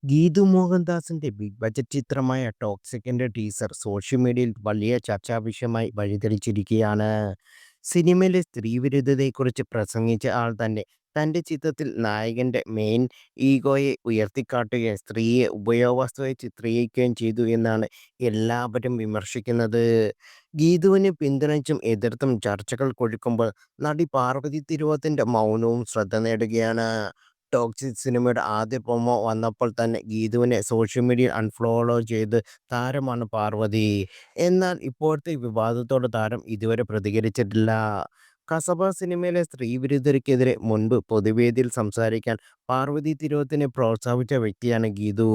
Geethu മോഹൻദാസിന്റെ big budget ചിത്രമായ ടോക്സിക്കിന്റെ teaser social മീഡിയയിൽ വലിയ ചർച്ചാ വിഷയമായി വഴിതെളിച്ചിരിക്കുകയാണ്. സിനിമയിലെ സ്ത്രീവിരുദ്ധതയെക്കുറിച്ച് പ്രസംഗിച്ച ആൾ തന്നെ തന്റെ ചിത്രത്തിൽ നായകന്റെ മെയിൻ ഈഗോയെ ഉയർത്തിക്കാട്ടുകയും സ്ത്രീയെ ഉപയോഗവസ്തുവായി ചിത്രീകരിക്കുകയും ചെയ്തു എന്നാണ് എല്ലാവരും വിമർശിക്കുന്നത്. ഗീതുവിനെ പിന്തുണച്ചും എതിർത്തും ചർച്ചകൾ കൊഴുക്കുമ്പോൾ നടി പാർവതി തിരുവോത്തിന്റെ മൗനവും ശ്രദ്ധ നേടുകയാണ്. ടോക്സിക് സിനിമയുടെ ആദ്യ പ്രൊമോ വന്നപ്പോൾ തന്നെ ഗീതുവിനെ സോഷ്യൽ മീഡിയയിൽ അൺഫോളോ ചെയ്ത് താരമാണ് പാർവതി. എന്നാൽ ഇപ്പോഴത്തെ വിവാദത്തോട് താരം ഇതുവരെ പ്രതികരിച്ചിട്ടില്ല. കസബ സിനിമയിലെ സ്ത്രീവിരുദ്ധർക്കെതിരെ മുൻപ് പൊതുവേദിയിൽ സംസാരിക്കാൻ പാർവതി തിരുവോത്തിനെ പ്രോത്സാഹിപ്പിച്ച വ്യക്തിയാണ് ഗീതു.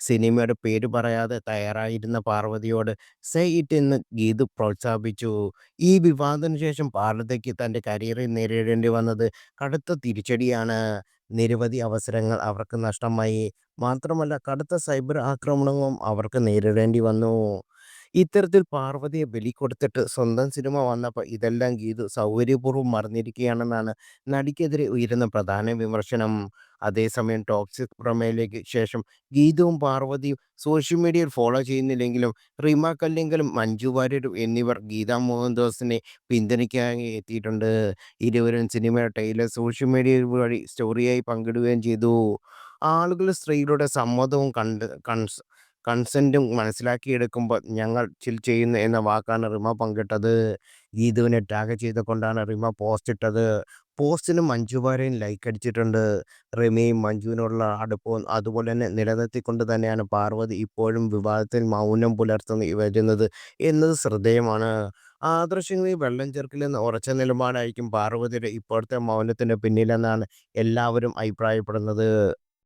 സിനിമയുടെ പേര് പറയാതെ തയ്യാറായിരുന്ന പാർവതിയോട് സേ ഇറ്റ് എന്ന് ഗീതു പ്രോത്സാഹിപ്പിച്ചു. ഈ വിവാദത്തിന് ശേഷം പാർവതിക്ക് തന്റെ കരിയറിൽ നേരിടേണ്ടി വന്നത് കടുത്ത തിരിച്ചടിയാണ്. നിരവധി അവസരങ്ങൾ അവർക്ക് നഷ്ടമായി. മാത്രമല്ല കടുത്ത സൈബർ ആക്രമണവും അവർക്ക് നേരിടേണ്ടി വന്നു. ഇത്തരത്തിൽ പാർവതിയെ ബലികൊടുത്തിട്ട് സ്വന്തം സിനിമ വന്നപ്പോൾ ഇതെല്ലാം ഗീതു സൗകര്യപൂർവ്വം മറഞ്ഞിരിക്കുകയാണെന്നാണ് നടിക്കെതിരെ ഉയരുന്ന പ്രധാന വിമർശനം. അതേസമയം ടോക്സിക് പ്രമേയത്തിലേക്ക് ശേഷം ഗീതുവും പാർവതിയും സോഷ്യൽ മീഡിയയിൽ ഫോളോ ചെയ്യുന്നില്ലെങ്കിലും റീമ കല്ലിങ്കലും മഞ്ജു വാര്യരും എന്നിവർ ഗീതാ മോഹൻദാസിനെ പിന്തുണയ്ക്കായി എത്തിയിട്ടുണ്ട്. ഇരുവരും സിനിമയുടെ ട്രെയിലർ സോഷ്യൽ മീഡിയ വഴി സ്റ്റോറിയായി പങ്കിടുകയും ചെയ്തു. ആളുകൾ സ്ത്രീകളുടെ സമ്മതവും കൺസെന്റും മനസ്സിലാക്കിയെടുക്കുമ്പോൾ ഞങ്ങൾ ചിൽ ചെയ്യുന്നു എന്ന വാക്കാണ് റിമ പങ്കിട്ടത്. ഗീതുവിനെ ടാഗ് ചെയ്തുകൊണ്ടാണ് റിമ പോസ്റ്റ് ഇട്ടത്. പോസ്റ്റിന് മഞ്ജു വാര്യർ ലൈക്ക് അടിച്ചിട്ടുണ്ട്. റിമയും മഞ്ജുവിനോടുള്ള അടുപ്പവും അതുപോലെ തന്നെ നിലനിർത്തിക്കൊണ്ട് തന്നെയാണ് പാർവതി ഇപ്പോഴും വിവാദത്തിൽ മൗനം പുലർത്തുന്നു വരുന്നത് എന്നത് ശ്രദ്ധേയമാണ്. ആദർശങ്ങളിൽ വെള്ളം ചേർക്കില്ലെന്ന ഉറച്ച നിലപാടായിരിക്കും പാർവതിയുടെ ഇപ്പോഴത്തെ മൗനത്തിന് പിന്നിലെന്നാണ് എല്ലാവരും അഭിപ്രായപ്പെടുന്നത്.